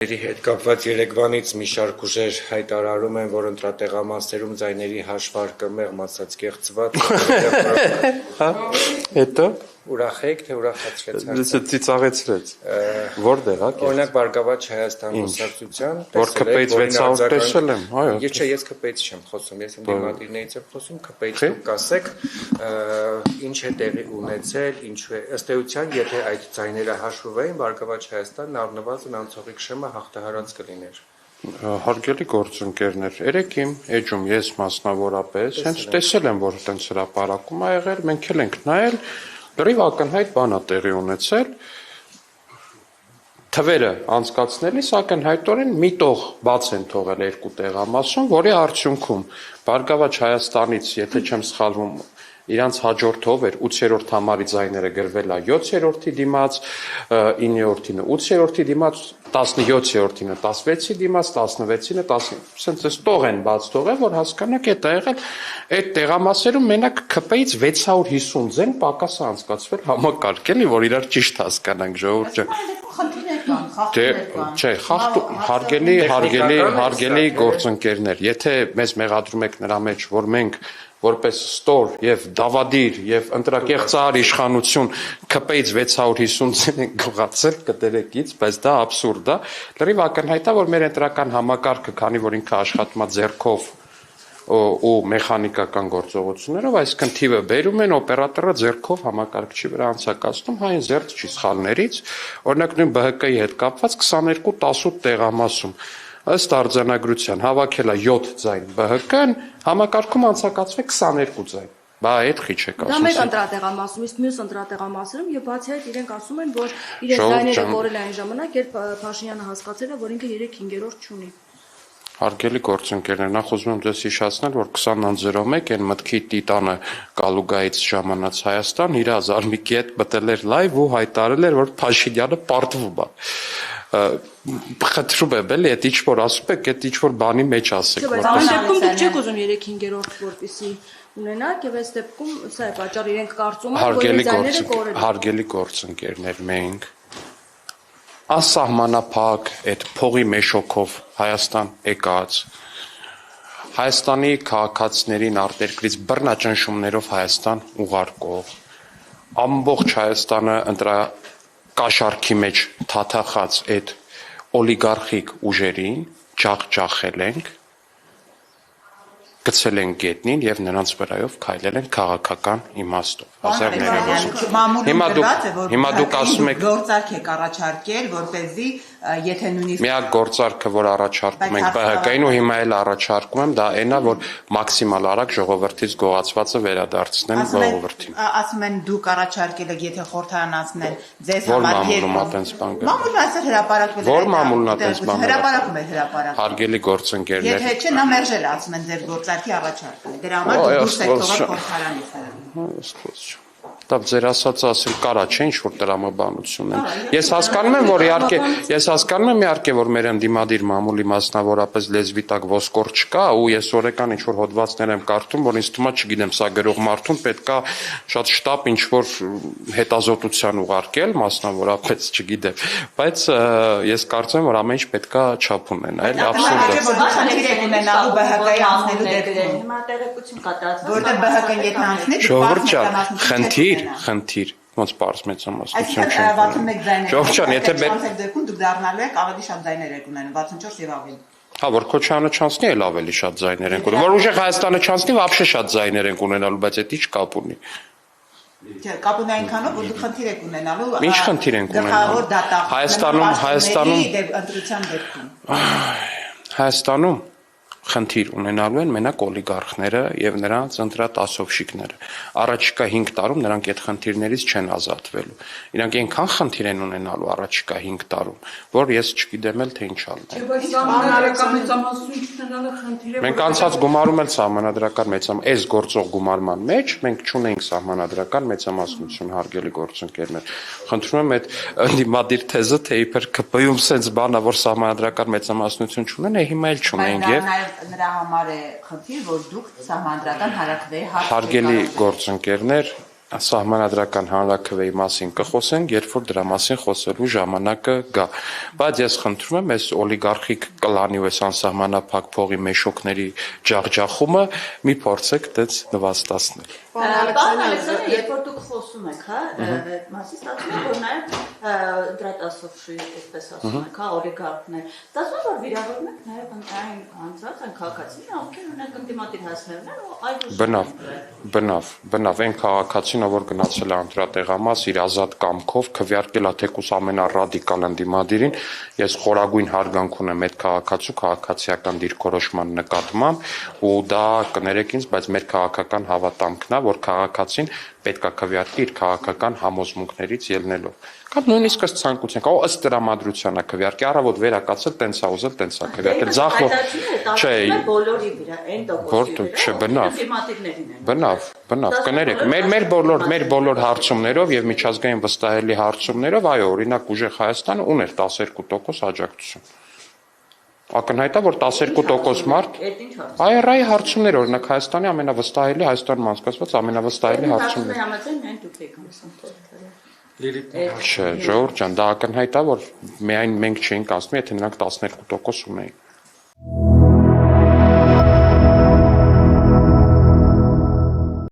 Հետ կապված երեկվանից մի շարք ուժեր հայտարարում են, որ ընտրատեղամասերում ձայների հաշվարկը մեղմ ասած կեղծված Հետո ուրախ եք, թե ուրախացրեցաք։ Ծիծաղեցրեց։ Որտեղ, Օրինակ Բարգավաճ Հայաստան կուսակցության որ քպեից 600 տեսել եմ, այո։ Ես քպեից չեմ խոսում, ես դիմադիրներից եմ խոսում, քպեից դուք կասեք, ինչ է տեղի ունեցել, ինչու է ըստ էության, եթե այդ ձայները հաշվվեին, Բարգավաճ Հայաստանն առնվազն անցողիկ շեմը հաղթահարած կլիներ։ Հարգելի գործընկերներ, երեք իմ էջում ես մասնավորապես հենց տեսել եմ, որ այդպես հրապարակում ա եղել, մենք էլ ենք նայել, լրիվ ակնհայտ բան ա տեղի ունեցել, թվերը անցկացնելիս ակնհայտորեն մի տող բաց են թողել երկու տեղամասում, որի արդյունքում Բարգավաճ Հայաստանից, եթե չեմ սխալվում, իրանց հաջորդով էր 8-րդ համարի ձայները գրվել է 7-րդի դիմաց, 9-րդինը 8-րդի դիմաց, 17-րդինը 16-ի դիմաց, 16-ինը 10, ասենց էս տող են բաց թողել, որ հասկանաք էդ ա եղել, այդ տեղամասերում մենակ քպեից 650 ձեն պակաս անցկացվել համակարգ էլի, որ իրար ճիշտ հասկանանք ժողովուրդ Չէ, հարգելի գործընկերներ, եթե մեզ մեղադրում եք նրա մեջ, որ մենք որպես ստոր եւ դավադիր եւ ընտրակեղծար իշխանություն քպեից 650 ցեն են գողացել կտրեկից, բայց դա աբսուրդ է։ Լրիվ ակնհայտ է, որ մեր ընտրական համակարգը, քանի որ ինքը աշխատում է ձեռքով ու մեխանիկական գործողություններով, այսինքն թիվը բերում են, օպերատորը ձեռքով համակարգչի վրա անցակացնում, հայն զերծ չի սխալներից, օրինակ նույն ԲՀԿ-ի հետ կապված 22-18 տեղամասում ըստ արձանագրության հավաքել է 7 ձայն ԲՀԿ-ն, համակարգում անցակացվել 22 ձայն։ Բա այդ խիչ է ասում։ Դա մեկ ընտրատեղամասում, իսկ մյուս ընտրատեղամասերում եւ բացի այդ իրենք ասում են, որ իրենց ձայները կորել այն ժամանակ, երբ Փաշինյանը հասկացել է, որ ինքը 3/5 չունի։ Հարգելի գործընկերներ, նախ ուզում եմ ձեզ հիշեցնել, որ 20:01 այն մտքի տիտանը Կալուգայից ժամանած Հայաստան իր Զարմիկի հետ մտել էր լայվ ու հայտարարել էր, որ Փաշինյանը պարտվում է։ Խնդրում եմ, էլի, այդ ինչ-որ ասում եք, այդ ինչ-որ բանի մեջ ասեք։ Այս դեպքում դուք չեք ուզում 3/5 որպեսի ունենաք եւ այս դեպքում սա է պատճառը, իրենք կարծում են, որ իրենց ձայները կորել են։ Հարգելի գործընկերներ, մենք անսահմանափակ այդ փողի մեշոքով Հայաստան եկած Հայաստանի քաղաքացիներին արտերկրից բռնաճնշումներով Հայաստան ուղարկող ամբողջ Հայաստանը ընտրակաշառքի մեջ թաթախած այդ օլիգարխիկ ուժերին ջախջախել ենք, գցել են գետնին եւ նրանց վրայով քայլել են քաղաքական իմաստով։ Հիմա դուք ասում եք գործարք եք առաջարկել, որպեսզի եթե նույնիսկ միակ գործարքը, որ առաջարկում ենք ԲՀԿ-ին ու հիմա էլ առաջարկում եմ, դա այնա, որ մաքսիմալ արագ ժողովրդից գողացվածը վերադարձնեն ժողովրդին։ Ասում են դուք առաջարկել եք, եթե խորհրդարանացնեն ձեզ Որ համար մամուլում ատենց բան կա։ Մամուլը այսօր հրապարակվել է։ Որ մամուլն ատենց բան։ Հրապարակում է հրապարակում։ Հարգելի գործընկերներ։ Եթե չէ, նա մերժել ասում են ձեր գործարքի առաջարկը։ Դրա համար դուք դուրս եք թողել խորհրդարանից։ Դա ձեր ասածը ասել կարա չէ ինչ-որ տրամաբանություն են։ Ես հասկանում եմ, որ իհարկե, որ մեր ընդդիմադիր մամուլի մասնավորապես լեզվի տակ ոսկոր չկա, ու ես օրական ինչ-որ հոդվածներ եմ կարդում, որ ինձ թվում է, չգիտեմ, սա գրող մարդուն պետքա շատ շտապ ինչ-որ հետազոտության ուղարկել, մասնավորապես, չգիտեմ, բայց ես կարծում եմ, որ ամեն ինչ պետքա չափ ունենա, էլի աբսուրդ է։ Խնդիր եք ունենալու ԲՀԿ-ի անցնելու դեպքում։ Հիմա տեղեկություն կա տալիս։ Որտեղ ԲՀԿ-ն եթե անցնի, Ժողովուրդ ջան, խնդիր, ոնց պարզ մեծամասնություն չունենա։ Ժողովուրդ ջան, եթե դեպքում դուք դառնալու եք ավելի շատ ձայներ եք ունենում, 64 եւ ավելի։ Հա, որ Քոչարյանը չանցնի, էլ ավելի շատ ձայներ ենք ունենալու։ Որ ուժեղ Հայաստանը չանցնի, вообще շատ ձայներ ենք ունենալու, բայց այդ ինչ կապ ունի։ Չէ, կապ ունի այնքանով, որ դուք խնդիր եք ունենալու։ Ինչ խնդիր ենք ունենալու։ Հայաստանում խնդիր ունենալու են մենակ օլիգարխները եւ նրանց ընտրատասովշիկները։ Առաջիկա 5 տարում նրանք այդ խնդիրներից չեն ազատվելու։ Իրանք այնքան խնդիր են ունենալու առաջիկա 5 տարում, որ ես չգիտեմ էլ թե ինչ անեմ։ Բայց սահմանադրական մեծամասնություն չունենալը խնդիր է։ Մենք անցած գումարում էլ սահմանադրական այս գործող գումարման մեջ մենք չունենք սահմանադրական մեծամասնություն, հարգելի գործընկերներ։ Խնդրում եմ այդ ընդդիմադիր թեզը, թե իբր ԿՊ-ում sense բանա, որ սահմանադրական մեծամասնություն չունեն, հիմա էլ չունենք եւ նրա համար է խնդիր, որ դուք սահմանադրական հարակվեի հարկ Հարգելի գործընկերներ, Սահմանադրական հանրաքվեի մասին կխոսենք, երբ որ դրա մասին խոսելու ժամանակը գա։ Բայց ես խնդրում եմ, այս օլիգարխիկ կլանի ու այս անսահմանափակ փողի մեշոկների ջախջախումը մի փորձեք դից նվաստացնել։ Պարոն Ալեքսանդր, երբ որ դուք խոսում եք, հա, մասի ստացվում է, որ նաև դրատասովշի, այսպես ասում եք, հա, օլիգարխներ, ստացվում է, որ վիրավորում եք նաև ընտրային անձանց, այն քաղաքացիներին, ովքեր ունեն ընդդիմադիր հասնելներ ու այլ Բնավ, այն քաղաքացին, որ գնացել է ընտրատեղամաս իր ազատ կամքով, քվեարկել է թեկուզ ամենառադիկալ ընդդիմադիրին, ես խորագույն հարգանք ունեմ այդ քաղաքացու քաղաքացիական դիրքորոշման նկատմամբ ու դա կներեք ինձ, բայց մեր քաղաքական հավատամքն է, որ քաղաքացին պետք է քվեարկի իր քաղաքական համոզմունքներից ելնելով։ Կամ նույնիսկ ըստ ցանկության, կարող ըստ տրամադրությանը քվեարկի, առավոտ վերակացել, տենց է ուզել, տենց է քվեարկել։ Չէ, բոլորի վրա, այն տոկոսի վրա, բնավ, կներեք, մեր բոլոր հարցումներով եւ միջազգային վստահելի հարցումներով, այո, օրինակ Ուժեղ Հայաստանը ուներ 12% աջակցություն։ Ակնհայտ է, որ 12% մարդ այ հարցումներ, օրինակ Հայաստանի ամենավստահելի, Հայաստանում անցկացված ամենավստահելի հարցումներ։ Չէ, Ժողովուրդ ջան, դա ակնհայտ է, որ միայն մենք չէինք անցնում, եթե նրանք 12% ունեին։